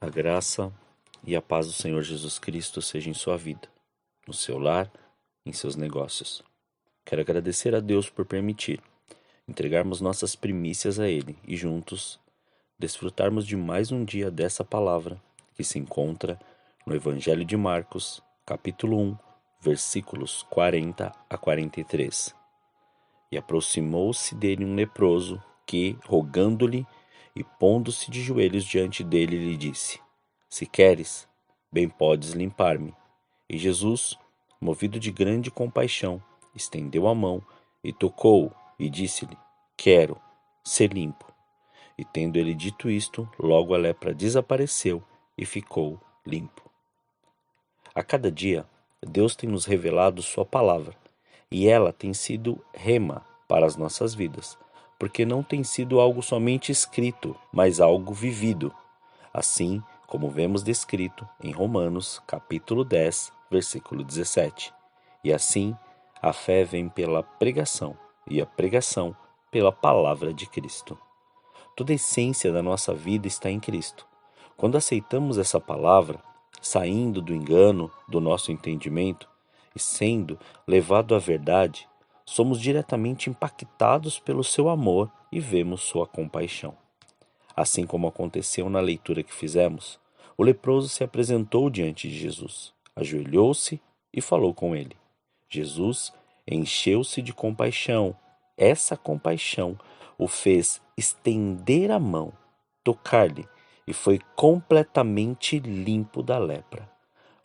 A graça e a paz do Senhor Jesus Cristo seja em sua vida, no seu lar, em seus negócios. Quero agradecer a Deus por permitir entregarmos nossas primícias a Ele e juntos desfrutarmos de mais um dia dessa palavra que se encontra no Evangelho de Marcos, capítulo 1, versículos 40 a 43. E aproximou-se dele um leproso que, rogando-lhe e pondo-se de joelhos diante dele, lhe disse: Se queres, bem podes limpar-me. E Jesus, movido de grande compaixão, estendeu a mão e tocou-o e disse-lhe: Quero ser limpo. E tendo ele dito isto, logo a lepra desapareceu e ficou limpo. A cada dia, Deus tem nos revelado sua palavra, e ela tem sido rema para as nossas vidas, porque não tem sido algo somente escrito, mas algo vivido, assim como vemos descrito em Romanos, capítulo 10, versículo 17. E assim, a fé vem pela pregação, e a pregação pela palavra de Cristo. Toda a essência da nossa vida está em Cristo. Quando aceitamos essa palavra, saindo do engano do nosso entendimento e sendo levado à verdade, somos diretamente impactados pelo seu amor e vemos sua compaixão. Assim como aconteceu na leitura que fizemos, o leproso se apresentou diante de Jesus, ajoelhou-se e falou com ele. Jesus encheu-se de compaixão. Essa compaixão o fez estender a mão, tocar-lhe, e foi completamente limpo da lepra.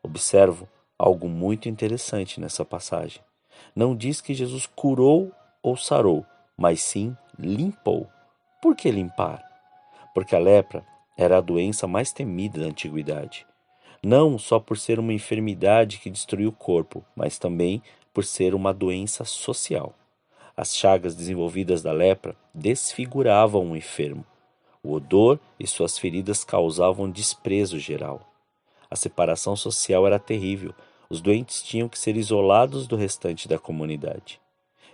Observo algo muito interessante nessa passagem. Não diz que Jesus curou ou sarou, mas sim limpou. Por que limpar? Porque a lepra era a doença mais temida da antiguidade. Não só por ser uma enfermidade que destruía o corpo, mas também por ser uma doença social. As chagas desenvolvidas da lepra desfiguravam o enfermo. O odor e suas feridas causavam desprezo geral. A separação social era terrível. Os doentes tinham que ser isolados do restante da comunidade.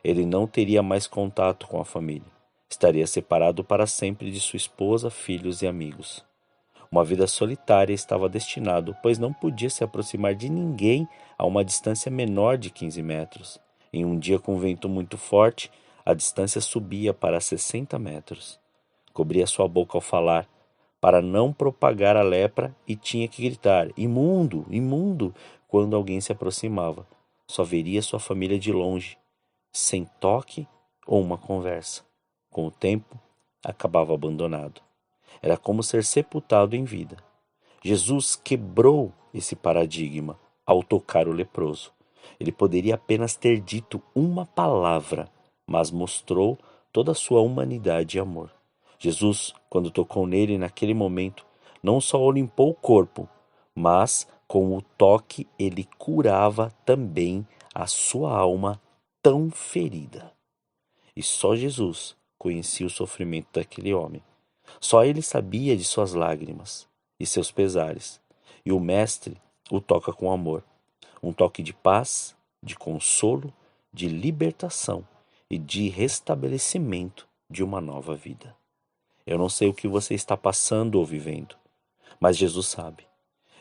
Ele não teria mais contato com a família. Estaria separado para sempre de sua esposa, filhos e amigos. Uma vida solitária estava destinado, pois não podia se aproximar de ninguém a uma distância menor de 15 metros. Em um dia com vento muito forte, a distância subia para 60 metros. Cobria sua boca ao falar, para não propagar a lepra, e tinha que gritar: imundo, imundo, quando alguém se aproximava. Só veria sua família de longe, sem toque ou uma conversa. Com o tempo, acabava abandonado. Era como ser sepultado em vida. Jesus quebrou esse paradigma ao tocar o leproso. Ele poderia apenas ter dito uma palavra, mas mostrou toda a sua humanidade e amor. Jesus, quando tocou nele naquele momento, não só o limpou o corpo, mas com o toque ele curava também a sua alma tão ferida. E só Jesus conhecia o sofrimento daquele homem. Só ele sabia de suas lágrimas e seus pesares. E o Mestre o toca com amor. Um toque de paz, de consolo, de libertação e de restabelecimento de uma nova vida. Eu não sei o que você está passando ou vivendo, mas Jesus sabe.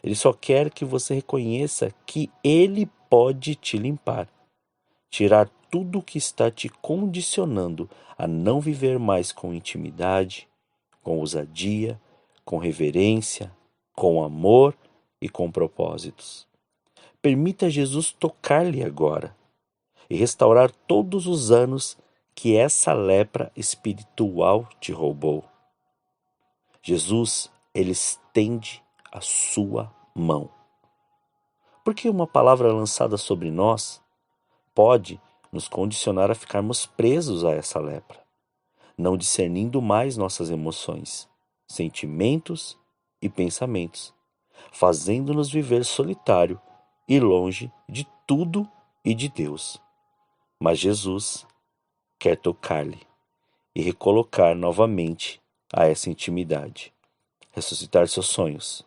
Ele só quer que você reconheça que Ele pode te limpar, tirar tudo o que está te condicionando a não viver mais com intimidade, com ousadia, com reverência, com amor e com propósitos. Permita Jesus tocar-lhe agora e restaurar todos os anos que essa lepra espiritual te roubou. Jesus, ele estende a sua mão. Porque uma palavra lançada sobre nós pode nos condicionar a ficarmos presos a essa lepra, não discernindo mais nossas emoções, sentimentos e pensamentos, fazendo-nos viver solitário e longe de tudo e de Deus. Mas Jesus quer tocar-lhe e recolocar novamente a essa intimidade, ressuscitar seus sonhos,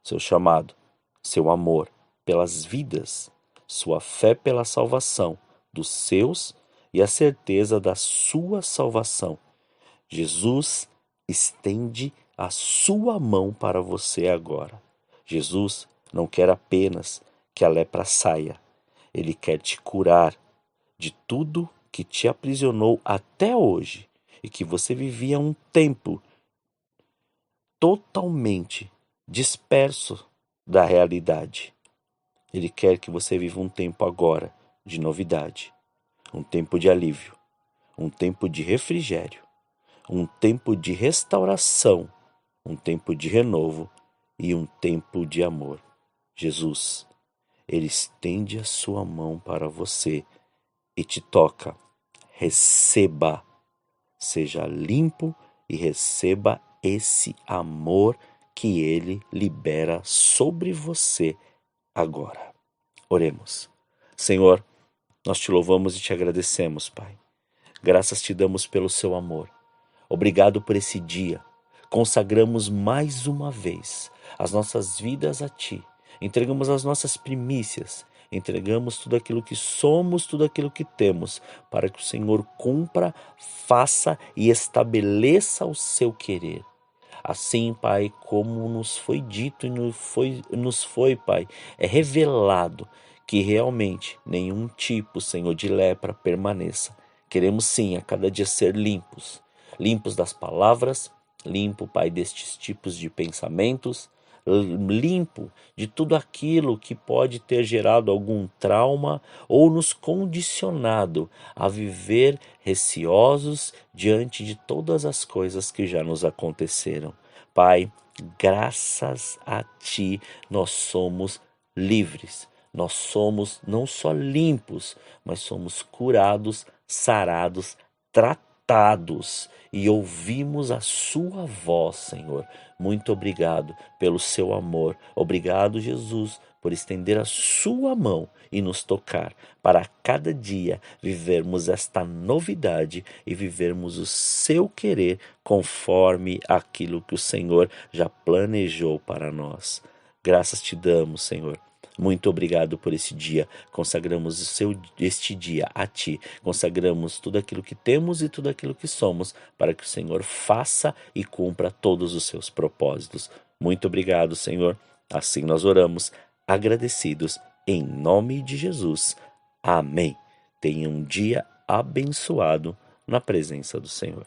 seu chamado, seu amor pelas vidas, sua fé pela salvação dos seus e a certeza da sua salvação. Jesus estende a sua mão para você agora. Jesus não quer apenas que a lepra saia, ele quer te curar de tudo que te aprisionou até hoje e que você vivia um tempo totalmente disperso da realidade. Ele quer que você viva um tempo agora de novidade, um tempo de alívio, um tempo de refrigério, um tempo de restauração, um tempo de renovo e um tempo de amor. Jesus, ele estende a sua mão para você e te toca. Receba, seja limpo e receba esse amor que ele libera sobre você agora. Oremos. Senhor, nós te louvamos e te agradecemos, Pai. Graças te damos pelo seu amor. Obrigado por esse dia. Consagramos mais uma vez as nossas vidas a ti. Entregamos as nossas primícias. Entregamos tudo aquilo que somos, tudo aquilo que temos, para que o Senhor cumpra, faça e estabeleça o seu querer. Assim, Pai, como nos foi dito e nos foi, Pai, é revelado que realmente nenhum tipo, Senhor, de lepra permaneça. Queremos sim a cada dia ser limpos, limpos das palavras, limpo, Pai, destes tipos de pensamentos, limpo de tudo aquilo que pode ter gerado algum trauma ou nos condicionado a viver receosos diante de todas as coisas que já nos aconteceram. Pai, graças a Ti nós somos livres. Nós somos não só limpos, mas somos curados, sarados, tratados e ouvimos a sua voz, Senhor. Muito obrigado pelo seu amor. Obrigado, Jesus, por estender a sua mão e nos tocar, para cada dia vivermos esta novidade e vivermos o seu querer conforme aquilo que o Senhor já planejou para nós. Graças te damos, Senhor. Muito obrigado por esse dia. Consagramos este dia a Ti. Consagramos tudo aquilo que temos e tudo aquilo que somos, para que o Senhor faça e cumpra todos os seus propósitos. Muito obrigado, Senhor. Assim nós oramos, agradecidos, em nome de Jesus. Amém. Tenha um dia abençoado na presença do Senhor.